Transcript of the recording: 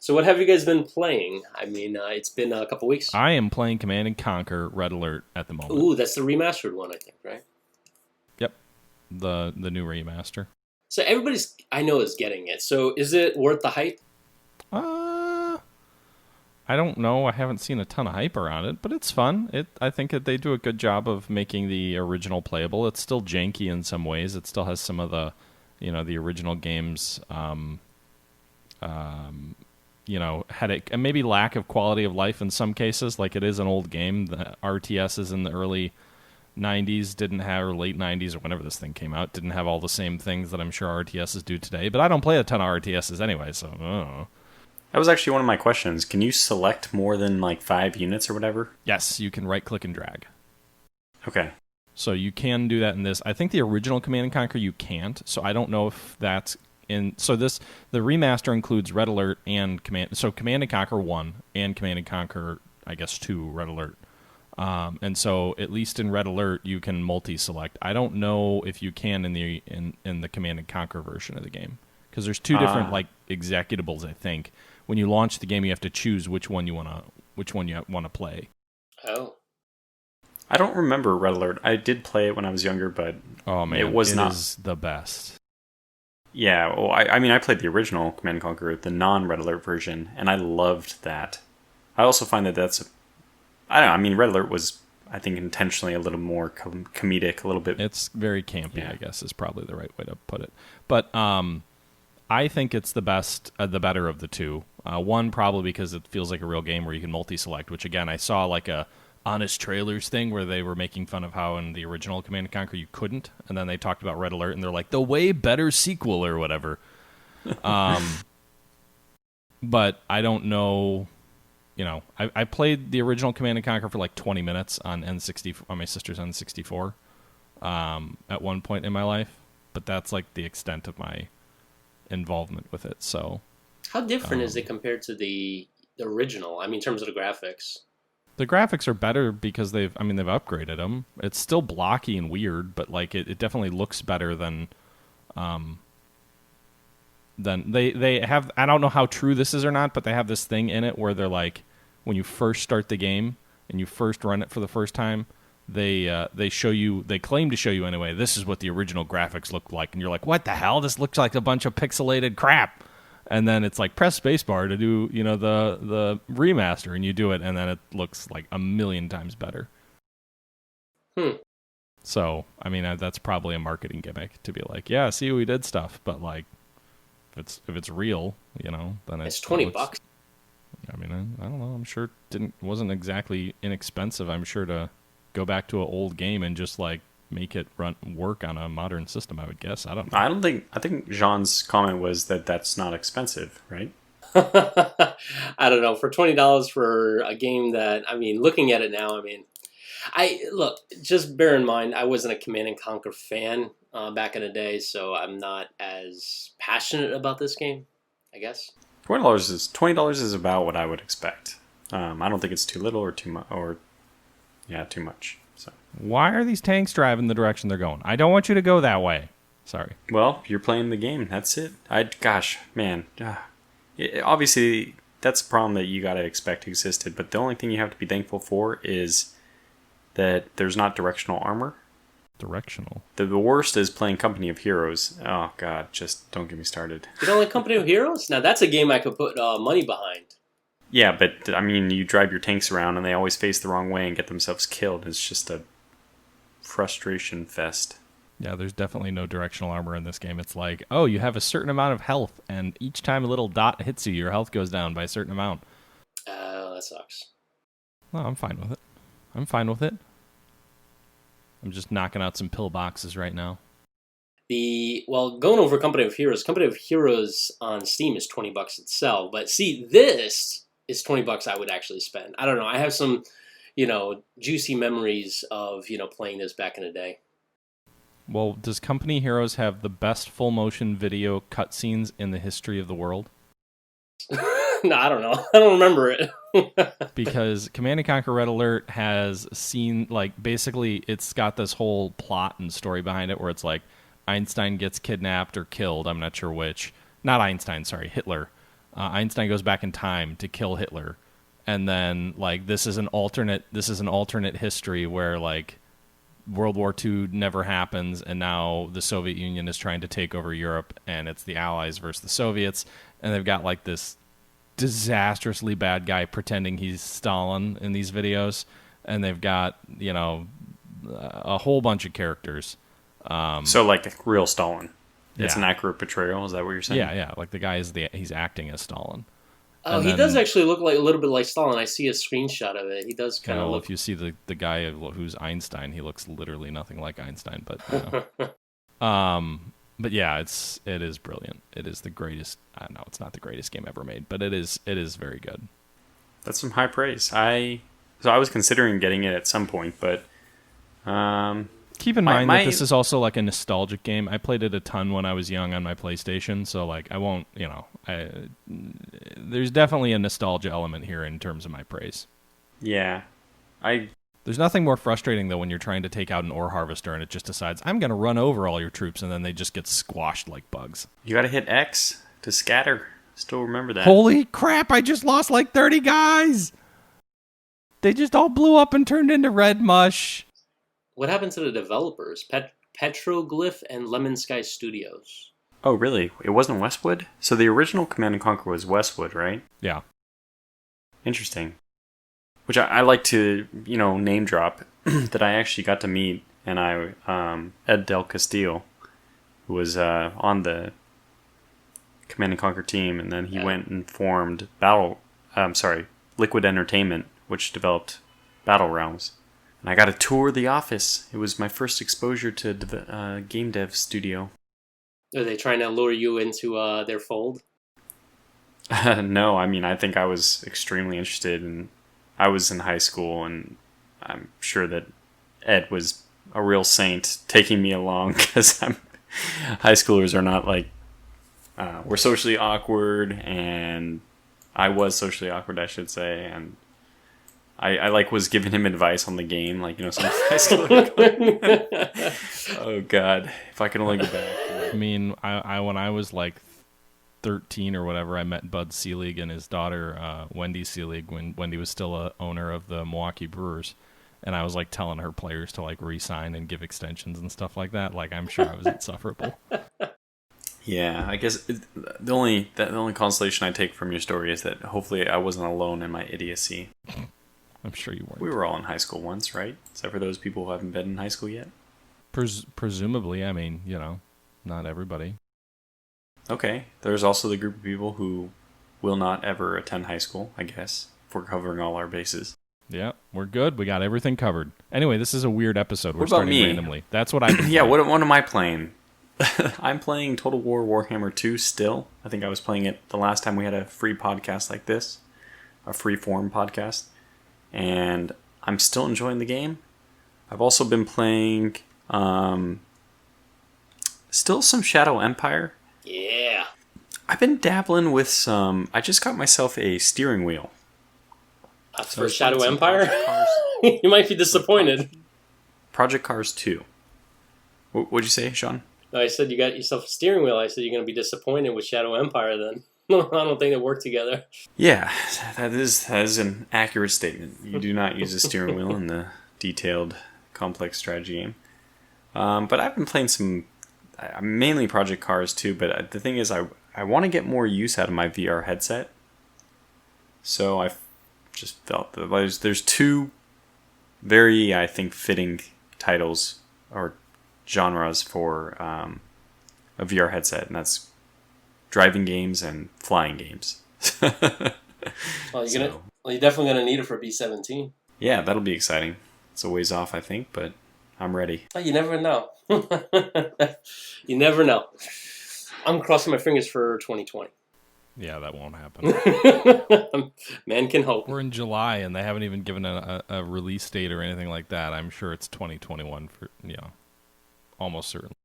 So what have you guys been playing? I mean, it's been a couple weeks. I am playing Command and Conquer Red Alert at the moment. Ooh, that's the remastered one, I think, right? Yep, the new remaster. So everybody's I know is getting it. So is it worth the hype? Uh, I don't know. I haven't seen a ton of hype around it, but it's fun. I think that they do a good job of making the original playable. It's still janky in some ways. It still has some of the, the original games, headache and maybe lack of quality of life in some cases. Like it is an old game. The RTSs in the early 90s didn't have, or late 90s or whenever this thing came out, didn't have all the same things that I'm sure RTSs do today. But I don't play a ton of RTSs anyway, so I don't know. That was actually one of my questions. Can you select more than like 5 units or whatever? Yes, you can right click and drag. Okay. So you can do that in this. I think the original Command and Conquer you can't. So I don't know if that's in. So the remaster includes Red Alert and Command and Conquer 1 and Command and Conquer, I guess, 2 Red Alert. And so at least in Red Alert you can multi-select. I don't know if you can in the Command and Conquer version of the game, because there's two different like executables. I think when you launch the game, you have to choose which one you want to play. Oh, I don't remember Red Alert. I did play it when I was younger, but oh man, it is the best. Yeah, well, I mean, I played the original Command & Conquer, the non-Red Alert version, and I loved that. I also find that that's, I don't know, I mean, Red Alert was, I think, intentionally a little more comedic, a little bit. It's very campy, yeah. I guess, is probably the right way to put it. But I think it's the best, the better of the two. One, probably because it feels like a real game where you can multi-select, which, again, I saw like a Honest Trailers thing where they were making fun of how in the original Command & Conquer you couldn't, and then they talked about Red Alert, and they're like, the way better sequel or whatever. But I don't know, I played the original Command & Conquer for like 20 minutes on N60 on my sister's N64 at one point in my life, but that's like the extent of my involvement with it. So how different is it compared to the original? I mean, in terms of the graphics. The graphics are better because they've upgraded them. It's still blocky and weird, but like it definitely looks better than they have. I don't know how true this is or not, but they have this thing in it where they're like, when you first start the game and you first run it for the first time, they claim to show you anyway, this is what the original graphics looked like, and you're like, what the hell? This looks like a bunch of pixelated crap. And then it's like, press spacebar to do, the remaster, and you do it, and then it looks like a million times better. So, I mean, that's probably a marketing gimmick to be like, yeah, see, we did stuff, but like, if it's real, then it's $20. I mean, I don't know. I'm sure it wasn't exactly inexpensive. I'm sure to go back to an old game and just like make it work on a modern system, I would guess. I don't know. I think Jean's comment was that that's not expensive, right? I don't know. For $20 for a game that, I mean, looking at it now, I mean, just bear in mind, I wasn't a Command and Conquer fan back in the day, so I'm not as passionate about this game, I guess. $20 is about what I would expect. I don't think it's too little or too much, too much. So why are these tanks driving the direction they're going? I don't want you to go that way. Sorry. Well, you're playing the game. That's it. Obviously, that's a problem that you got to expect existed. But the only thing you have to be thankful for is that there's not directional armor. Directional? The worst is playing Company of Heroes. Oh, God, just don't get me started. You don't like Company of Heroes? Now, that's a game I could put money behind. Yeah, but, I mean, you drive your tanks around and they always face the wrong way and get themselves killed. It's just a frustration fest. Yeah, there's definitely no directional armor in this game. It's like, oh, you have a certain amount of health, and each time a little dot hits you, your health goes down by a certain amount. Oh, that sucks. No, I'm fine with it. I'm just knocking out some pillboxes right now. Going over Company of Heroes on Steam is $20 itself. But see, this is $20 I would actually spend. I don't know. I have some, juicy memories of, playing this back in the day. Well, does Company Heroes have the best full motion video cutscenes in the history of the world? No, I don't know. I don't remember it. Because Command & Conquer Red Alert has seen, like, basically it's got this whole plot and story behind it where it's like Einstein gets kidnapped or killed. I'm not sure which. Not Einstein, sorry, Hitler. Einstein goes back in time to kill Hitler, and then like this is an alternate history where like World War II never happens, and now the Soviet Union is trying to take over Europe, and it's the Allies versus the Soviets, and they've got like this disastrously bad guy pretending he's Stalin in these videos, and they've got, you know, a whole bunch of characters. So like real Stalin. It's Yeah. an accurate portrayal. Is that what you're saying? Yeah, like the guy he's acting as Stalin. Oh, And he then- does actually look like a little bit like Stalin. I see a screenshot of it. He does You kind of know, look. if you see the guy who's Einstein, he looks literally nothing like Einstein. But you know. But yeah, it is brilliant. It is the greatest. I don't know, it's not the greatest game ever made, but it is very good. That's some high praise. I was considering getting it at some point, but Keep in My- mind my- that this is also like a nostalgic game. I played it a ton when I was young on my PlayStation, so like I won't, you know, there's definitely a nostalgia element here in terms of my praise. yeah, There's nothing more frustrating though when you're trying to take out an ore harvester and it just decides I'm going to run over all your troops, and then they just get squashed like bugs. you got to hit X to scatter. Still remember that. Holy crap, I just lost like 30 guys. They just all blew up and turned into red mush. What happened to the developers? Petroglyph and Lemon Sky Studios. Oh, really? It wasn't Westwood? So the original Command & Conquer was Westwood, right? Yeah. Interesting. Which I like to, you know, name drop that I actually got to meet, and Ed Del Castillo, who was on the Command & Conquer team, and then he went and formed Liquid Entertainment, which developed Battle Realms. And I got to tour the office. It was my first exposure to game dev studio. Are they trying to lure you into their fold? No, I mean, I think I was extremely interested, and I was in high school, and I'm sure that Ed was a real saint taking me along, because high schoolers are not like, we're socially awkward, and I was socially awkward, I should say, and I like was giving him advice on the game, like, you know, some high schooler. Oh God, if I could only go back. I mean, I when I was like 13 or whatever, I met Bud Selig and his daughter, Wendy Selig, when Wendy was still a owner of the Milwaukee Brewers. And I was like telling her players to like re-sign and give extensions and stuff like that. Like, I'm sure I was insufferable. Yeah, I guess the only consolation I take from your story is that hopefully I wasn't alone in my idiocy. I'm sure you weren't. We were all in high school once, right? Except for those people who haven't been in high school yet. Presumably, I mean, you know, not everybody. Okay, there's also the group of people who will not ever attend high school, I guess, if we're covering all our bases. Yeah, we're good. We got everything covered. Anyway, this is a weird episode. We're What about starting me? randomly. That's what I Yeah, what am I playing? I'm playing Total War Warhammer 2 still. I think I was playing it the last time we had a free podcast like this, a free form podcast, and I'm still enjoying the game. I've also been playing still some Shadow Empire. Yeah. I've been dabbling with some. I just got myself a steering wheel. For I was Shadow playing some Empire? Project Cars. You might be disappointed. Project Cars 2. What'd you say, Sean? No, I said you got yourself a steering wheel. I said you're going to be disappointed with Shadow Empire then. I don't think they work together. Yeah, that is an accurate statement. You do not use a steering wheel in the detailed, complex strategy game. But I've been playing some, mainly Project Cars too. But the thing is, I want to get more use out of my VR headset. So I've just felt that there's two very, I think, fitting titles or genres for a VR headset, and that's driving games and flying games. Well, you're definitely going to need it for B-17. Yeah, that'll be exciting. It's a ways off, I think, but I'm ready. Oh, you never know. You never know. I'm crossing my fingers for 2020. Yeah, that won't happen. Man can hope. We're in July, and they haven't even given a release date or anything like that. I'm sure it's 2021 for, you know, almost certainly.